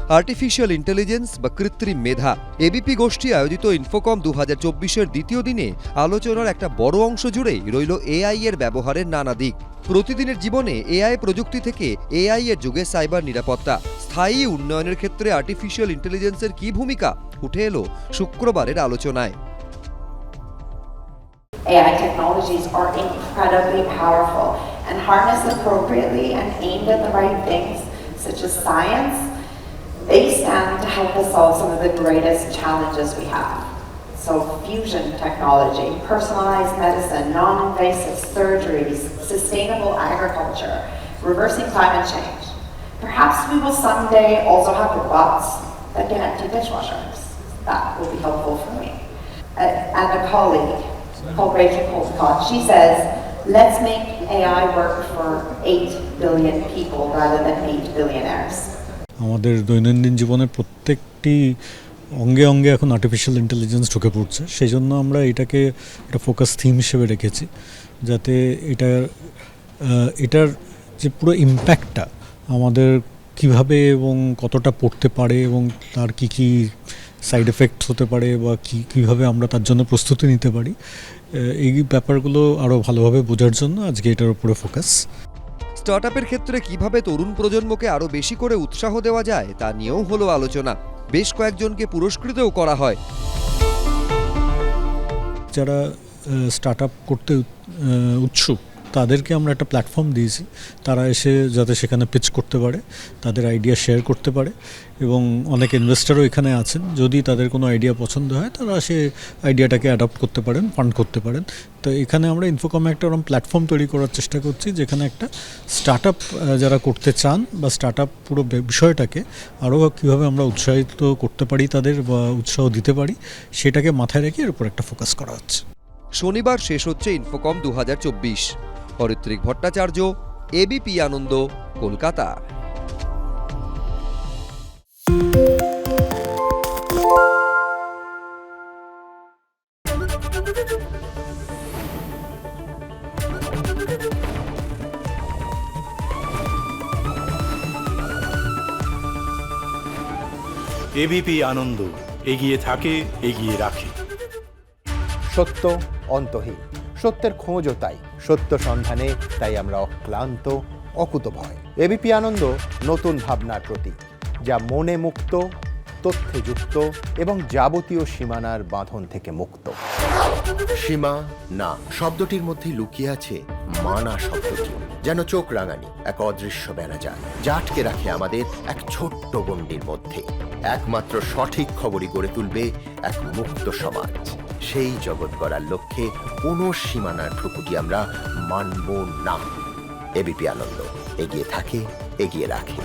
Artificial intelligence বা কৃত্রিম মেধা। ABP গোষ্ঠী আয়োজিত ইনফোকম 2024-এর দ্বিতীয় দিনে আলোচনার একটা বড় অংশ জুড়েই রইল এআই এর ব্যবহারের নানা দিক। প্রতিদিনের জীবনে এআই প্রযুক্তি থেকে এআই এর যুগে সাইবার নিরাপত্তা, স্থায়ী উন্নয়নের ক্ষেত্রে আর্টিফিশিয়াল ইন্টেলিজেন্সের কী ভূমিকা উঠে এলো শুক্রবারের আলোচনায়। AI technologies are incredibly powerful and harnessed appropriately and aimed at the right things, such as science. They stand to help us solve some of the greatest challenges we have. So fusion technology, personalized medicine, non-invasive surgeries, sustainable agriculture, reversing climate change. Perhaps we will someday also have robots that can empty dishwashers. That will be helpful for me. And a colleague called Rachel Colescott, she says, let's make AI work for 8 billion people rather than 8 billionaires. আমাদের দৈনন্দিন জীবনের প্রত্যেকটি অঙ্গে অঙ্গে এখন artificial intelligence ঢুকে পড়ছে, সেই জন্য আমরা এটাকে একটা ফোকাস থিম হিসেবে রেখেছি, যাতে এটার যে পুরো ইম্প্যাক্টটা আমাদের কিভাবে এবং কতটা পড়তে পারে এবং তার কি কি সাইড এফেক্ট হতে পারে বা কীভাবে আমরা তার জন্য প্রস্তুতি নিতে পারি, এই ব্যাপারগুলো আরও ভালোভাবে বোঝার জন্য আজকে এটার উপরে ফোকাস। স্টার্টআপের ক্ষেত্রে কিভাবে তরুণ প্রজন্মকে আরও বেশি করে উৎসাহ দেওয়া যায় তা নিয়েও হলো আলোচনা। বেশ কয়েকজনকে পুরস্কৃতও করা হয়। যারা স্টার্টআপ করতে উৎসুক তাদেরকে আমরা একটা প্ল্যাটফর্ম দিয়েছি, তারা এসে যাতে সেখানে পিচ করতে পারে, তাদের আইডিয়া শেয়ার করতে পারে, এবং অনেক ইনভেস্টারও এখানে আছেন। যদি তাদের কোনো আইডিয়া পছন্দ হয় তারা সে আইডিয়াটাকে অ্যাডপ্ট করতে পারেন, ফান্ড করতে পারেন। তো এখানে আমরা ইনফোকমে একটা ওরকম প্ল্যাটফর্ম তৈরি করার চেষ্টা করছি, যেখানে একটা স্টার্টআপ যারা করতে চান বা স্টার্টআপ পুরো বিষয়টাকে আরও কীভাবে আমরা উৎসাহিত করতে পারি তাদের বা উৎসাহ দিতে পারি, সেটাকে মাথায় রেখে এর উপর একটা ফোকাস করা হচ্ছে। শনিবার শেষ হচ্ছে ইনফোকম 2024। অরিত্রিক ভট্টাচার্য, এবিপি আনন্দ, কলকাতা। এবিপি আনন্দ, এগিয়ে থাকে, এগিয়ে রাখে। সত্য অন্তহীন, সত্যের খোঁজও তাই, সত্য সন্ধানে তাই আমরা অক্লান্ত, অকুতভয়। এবিপি আনন্দ নতুন ভাবনার প্রতীক, যা মনে মুক্ত, তথ্যে যুক্ত এবং যাবতীয় সীমানার বাঁধন থেকে মুক্ত। সীমা না শব্দটির মধ্যে লুকিয়ে আছে মানা শব্দটি, যেন চোখ রাঙানি এক অদৃশ্য বেড়াজাল, যা আটকে রাখে আমাদের এক ছোট্ট গণ্ডির মধ্যে। একমাত্র সঠিক খবরই গড়ে তুলবে এক মুক্ত সমাজ। সেই জগৎ গড়ার লক্ষ্যে কোনো সীমানার ঠুকুটি আমরা মানব না। এবিপি আনন্দ, এগিয়ে থাকে, এগিয়ে রাখে।